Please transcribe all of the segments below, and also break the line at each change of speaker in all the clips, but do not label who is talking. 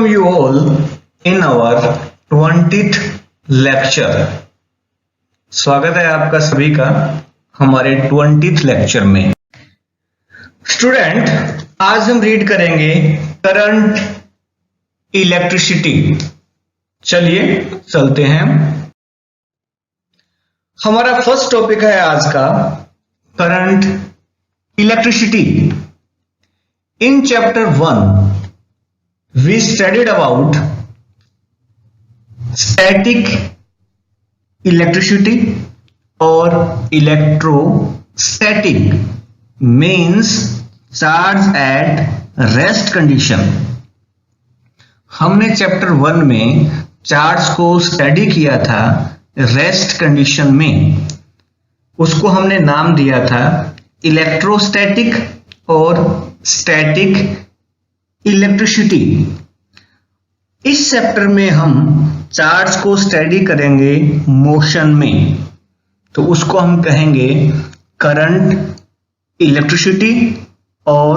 welcome you all in our 20th lecture. स्वागत है आपका सभी का हमारे 20th लेक्चर में। स्टूडेंट, आज हम रीड करेंगे करंट, इलेक्ट्रिसिटी। चलिए चलते हैं। हमारा फर्स्ट टॉपिक है आज का current, electricity. In chapter 1 we studied about static electricity or electrostatic means charge at rest condition। हमने चैप्टर 1 में चार्ज को स्टडी किया था रेस्ट कंडीशन में। उसको हमने नाम दिया था इलेक्ट्रोस्टैटिक और स्टैटिक इलेक्ट्रिसिटी। इस चैप्टर में हम चार्ज को स्टडी करेंगे मोशन में, तो उसको हम कहेंगे करंट, इलेक्ट्रिसिटी और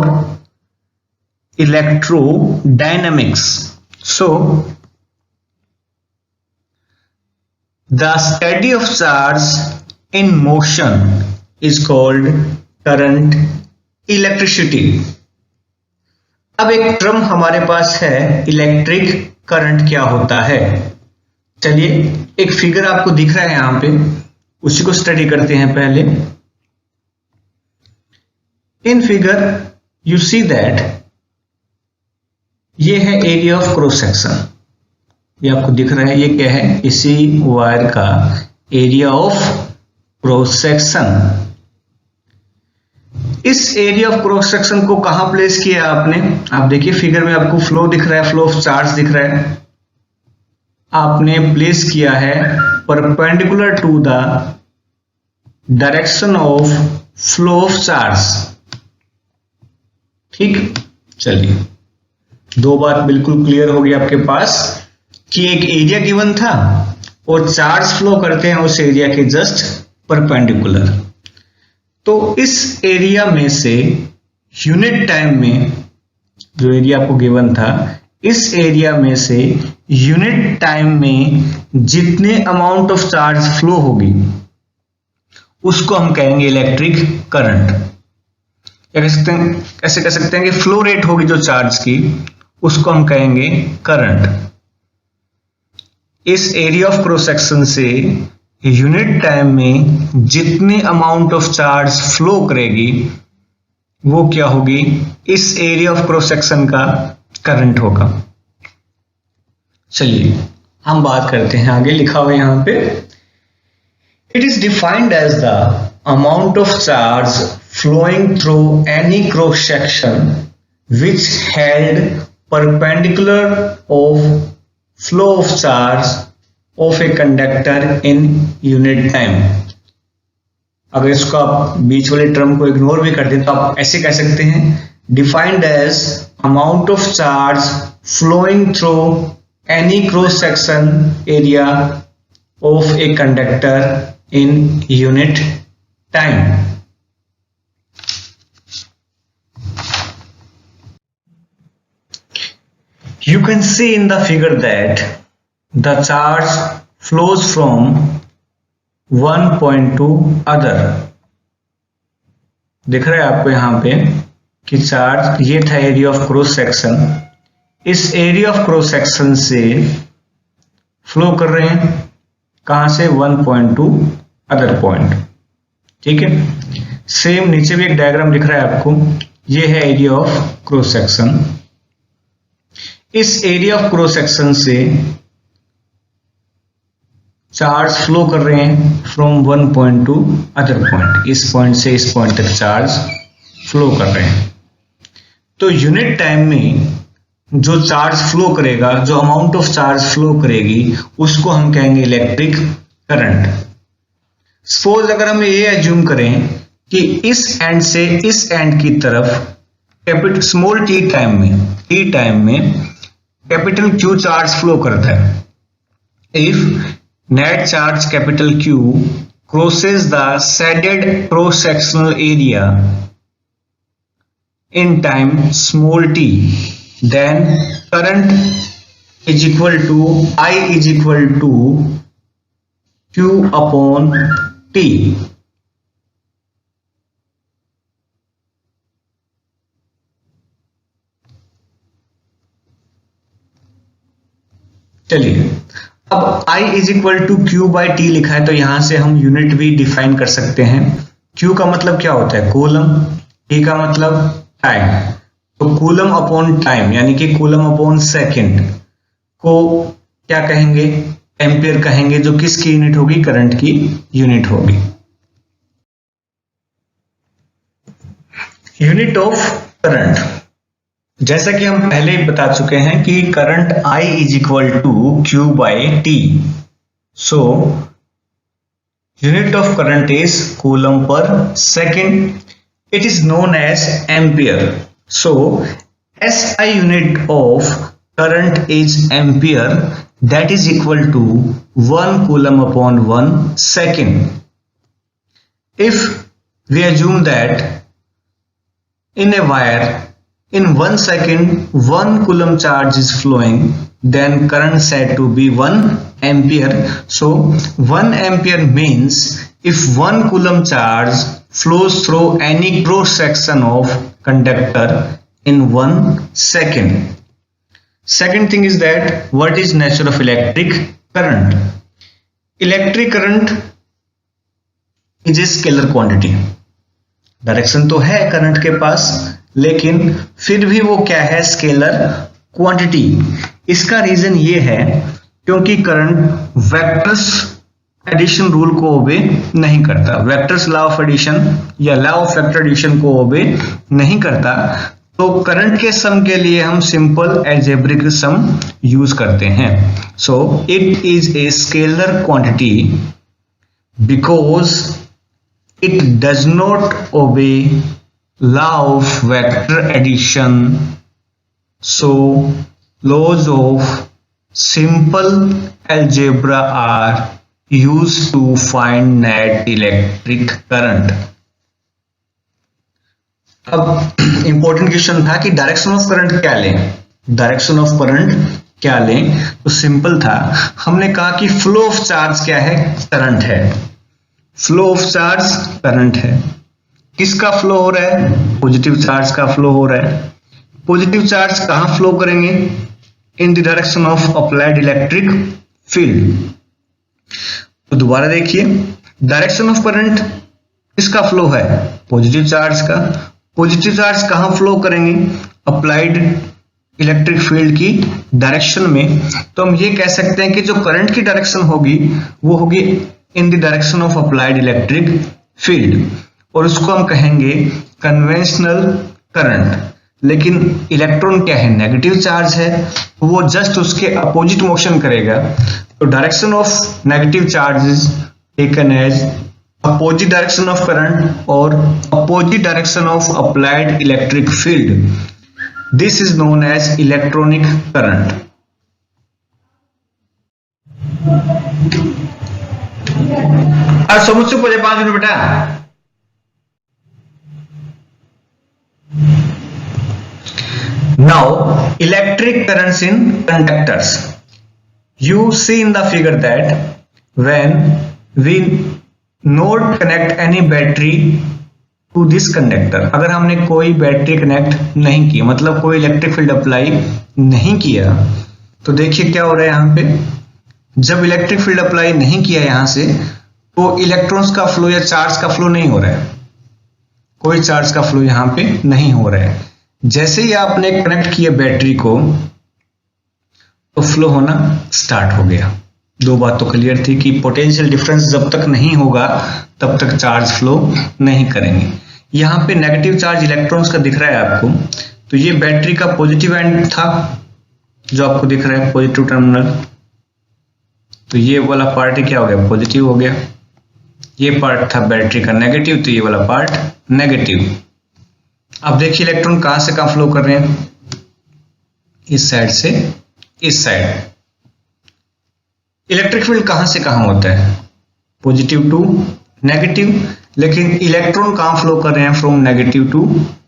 electrodynamics. So the study of charge in motion is called current, electricity. अब एक टर्म हमारे पास है इलेक्ट्रिक करंट क्या होता है। चलिए एक फिगर आपको दिख रहा है यहां पे, उसी को स्टडी करते हैं पहले। In figure you see that ये है एरिया ऑफ क्रॉस सेक्शन। ये आपको दिख रहा है, ये क्या है, इसी वायर का एरिया ऑफ क्रॉस सेक्शन। इस एरिया ऑफ क्रॉस सेक्शन को कहां प्लेस किया आपने? आप देखिए फिगर में आपको फ्लो दिख रहा है, फ्लो ऑफ चार्ज दिख रहा है। आपने प्लेस किया है perpendicular to the direction of flow of charge. ठीक, चलिए दो बात बिल्कुल क्लियर हो गई आपके पास कि एक एरिया गिवन था और चार्ज फ्लो करते हैं उस एरिया के जस्ट परपेंडिकुलर। तो इस एरिया में से यूनिट टाइम में, जो एरिया आपको गिवन था, इस एरिया में से यूनिट टाइम में जितने अमाउंट ऑफ चार्ज फ्लो होगी उसको हम कहेंगे इलेक्ट्रिक करंट। या कह सकते हैं, कैसे कह सकते हैं कि फ्लो रेट होगी जो चार्ज की, उसको हम कहेंगे करंट। इस एरिया ऑफ क्रॉस सेक्शन से यूनिट टाइम में जितने अमाउंट ऑफ चार्ज फ्लो करेगी वो क्या होगी, इस एरिया ऑफ क्रॉस सेक्शन का करंट होगा। चलिए हम बात करते हैं, आगे लिखा हुआ है यहां पे, it is defined as the amount of charge flowing through any cross section which held perpendicular of flow of charge of a conductor in unit time. अगर इसको आप बीच वाले टर्म को इग्नोर भी कर दें तो आप ऐसे कह सकते हैं, defined as amount of charge flowing through any cross section area of a conductor in unit time. You can see in the figure that the charge flows from one point to other। दिख रहा है आपको यहाँ पे कि charge, ये था area of cross section, इस एरिया ऑफ क्रॉस सेक्शन से फ्लो कर रहे हैं, कहां से, one point two other point. ठीक है, सेम नीचे भी एक डायग्राम दिख रहा है आपको, ये है एरिया ऑफ क्रॉस सेक्शन। इस एरिया ऑफ क्रॉस सेक्शन से चार्ज फ्लो कर रहे हैं from one point two other point. इस पॉइंट से इस पॉइंट तक चार्ज फ्लो कर रहे हैं। तो यूनिट टाइम में जो चार्ज फ्लो करेगा, जो अमाउंट ऑफ चार्ज फ्लो करेगी, उसको हम कहेंगे इलेक्ट्रिक करंट। सपोज अगर हम ये एज्यूम करें कि इस एंड से इस एंड की तरफ कैपिटल स्मॉल टी टाइम में कैपिटल क्यू चार्ज फ्लो करता है। If net charge capital Q crosses the shaded cross sectional area in time small t, then current is equal to I is equal to Q upon T। चलिए, अब I is equal to Q by T लिखा है तो यहां से हम unit भी define कर सकते हैं। Q का मतलब क्या होता है? कूलम। T का मतलब टाइम। तो कूलम अपॉन टाइम यानी कि कूलम अपॉन सेकेंड को क्या कहेंगे? एम्पियर कहेंगे, जो किसकी यूनिट होगी? करंट की यूनिट होगी। यूनिट ऑफ करंट, जैसा कि हम पहले ही बता चुके हैं कि current I is equal to Q by T. So unit of current is coulomb per second. It is known as ampere. So SI unit of current is ampere, that is equal to 1 coulomb upon 1 second. If we assume that in a wire in 1 second 1 coulomb charge is flowing, then current said to be 1 ampere. So 1 ampere means if 1 coulomb charge flows through any cross section of conductor in 1 second. Second thing is that what is nature of electric current? Electric current is a scalar quantity. Direction तो है current के पास, लेकिन फिर भी वो क्या है? Scalar quantity. इसका रीजन ये है क्योंकि करंट वेक्टर्स एडिशन रूल को ओबे नहीं करता। वेक्टर्स लॉ ऑफ एडिशन या लॉ ऑफ वेक्टर एडिशन को ओबे नहीं करता। तो करंट के सम के लिए हम सिंपल अलजेब्रिक सम यूज करते हैं। So it is a scalar quantity because it does not obey law of vector addition. So laws of simple algebra are used to find net electric current. अब important question था कि direction of current क्या लें? Direction of current क्या लें? तो simple था, हमने कहा कि फ्लो ऑफ चार्ज क्या है? करंट है। फ्लो ऑफ चार्ज करंट है। किसका फ्लो हो रहा है? पॉजिटिव चार्ज का फ्लो हो रहा है। पॉजिटिव चार्ज कहां फ्लो करेंगे? In the direction of applied electric field. तो दोबारा देखिए, डायरेक्शन ऑफ करंट किसका फ्लो है? पॉजिटिव चार्ज का। पॉजिटिव चार्ज कहां फ्लो करेंगे? अप्लाइड इलेक्ट्रिक फील्ड की डायरेक्शन में। तो हम ये कह सकते हैं कि जो करंट की डायरेक्शन होगी वो होगी in the direction of applied electric field, और उसको हम कहेंगे कन्वेंशनल करंट। लेकिन इलेक्ट्रॉन क्या है? नेगेटिव चार्ज है, तो वो जस्ट उसके अपोजिट मोशन करेगा। तो direction of negative charge is taken as opposite direction of current or opposite direction of applied electric field. This is known as electronic current. আর সমস্যা করে 5 মিনিট বেটা। Now electric currents in conductors. You see in the figure that when we not connect any battery to this conductor, अगर हमने कोई battery connect नहीं की, मतलब कोई इलेक्ट्रिक फील्ड अप्लाई नहीं किया, तो देखिए क्या हो रहा है यहाँ पे। जब इलेक्ट्रिक फील्ड अप्लाई नहीं किया यहां से, तो इलेक्ट्रॉन्स का फ्लो या चार्ज का फ्लो नहीं हो रहा है। कोई चार्ज का फ्लो यहाँ पे नहीं हो रहा है। जैसे ही आपने कनेक्ट किया बैटरी को, तो फ्लो होना स्टार्ट हो गया। दो बात तो क्लियर थी कि पोटेंशियल डिफरेंस जब तक नहीं होगा तब तक चार्ज फ्लो नहीं करेंगे। यहाँ पे नेगेटिव चार्ज इलेक्ट्रॉन्स का दिख रहा है आपको, तो ये बैटरी का पॉजिटिव एंड था जो आपको दिख रहा है, पॉजिटिव टर्मिनल। तो ये वाला पार्ट क्या हो गया? पॉजिटिव हो गया। ये पार्ट था बैटरी का नेगेटिव, तो ये वाला पार्ट नेगेटिव। अब देखिए इलेक्ट्रॉन कहां से कहां फ्लो कर रहे हैं? इस साइड से इस साइड। इलेक्ट्रिक फील्ड कहां से कहां होता है? पॉजिटिव टू नेगेटिव, लेकिन इलेक्ट्रॉन कहां फ्लो कर रहे हैं? From negative to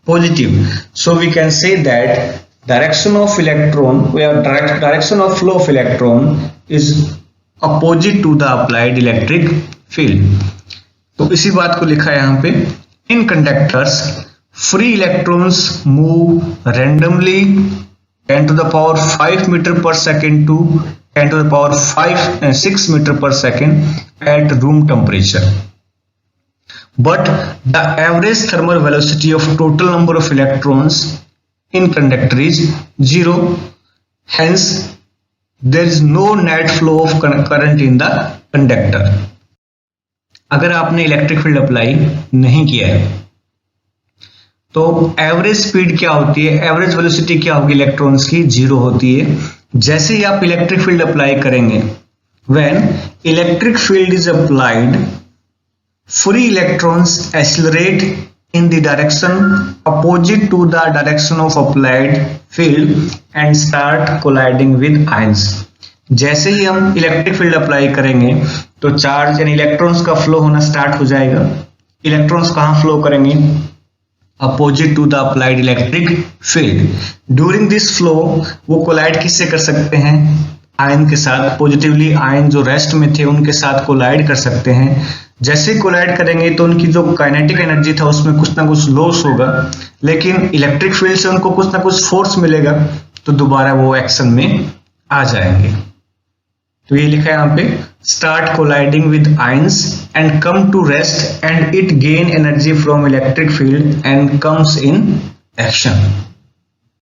positive. So we can say that direction of electron, where direction of flow of electron is opposite to the applied electric field. तो इसी बात को लिखा है यहाँ पे, in conductors free electrons move randomly 10 to the power 5 meter per second to 10 to the power 6 meter per second at room temperature. But the average thermal velocity of total number of electrons in conductor is 0. Hence, there is no net flow of current in the conductor. अगर आपने electric field apply नहीं किया है तो average speed क्या होती है, average velocity क्या होगी इलेक्ट्रॉन्स की, 0 होती है. जैसे ही आप इलेक्ट्रिक फील्ड अप्लाई करेंगे, when electric field is applied, free electrons accelerate in the direction opposite to the direction of applied field and start colliding with ions. जैसे ही हम इलेक्ट्रिक फील्ड अप्लाई करेंगे तो चार्ज यानी इलेक्ट्रॉन्स का flow होना start हो जाएगा. इलेक्ट्रॉन्स कहाँ फ्लो करेंगे, opposite to the applied electric field. During this flow वो कोलाइड किससे कर सकते हैं, आयन के साथ. पॉजिटिवली आयन जो रेस्ट में थे उनके साथ कोलाइड कर सकते हैं. जैसे कोलाइड करेंगे तो उनकी जो काइनेटिक एनर्जी था उसमें कुछ ना कुछ लॉस होगा, लेकिन इलेक्ट्रिक फील्ड से उनको कुछ ना कुछ फोर्स मिलेगा तो दोबारा वो एक्शन में आ जाएंगे. तो ये लिखा है यहाँ पे, start colliding with ions and come to rest and it gain energy from electric field and comes in action.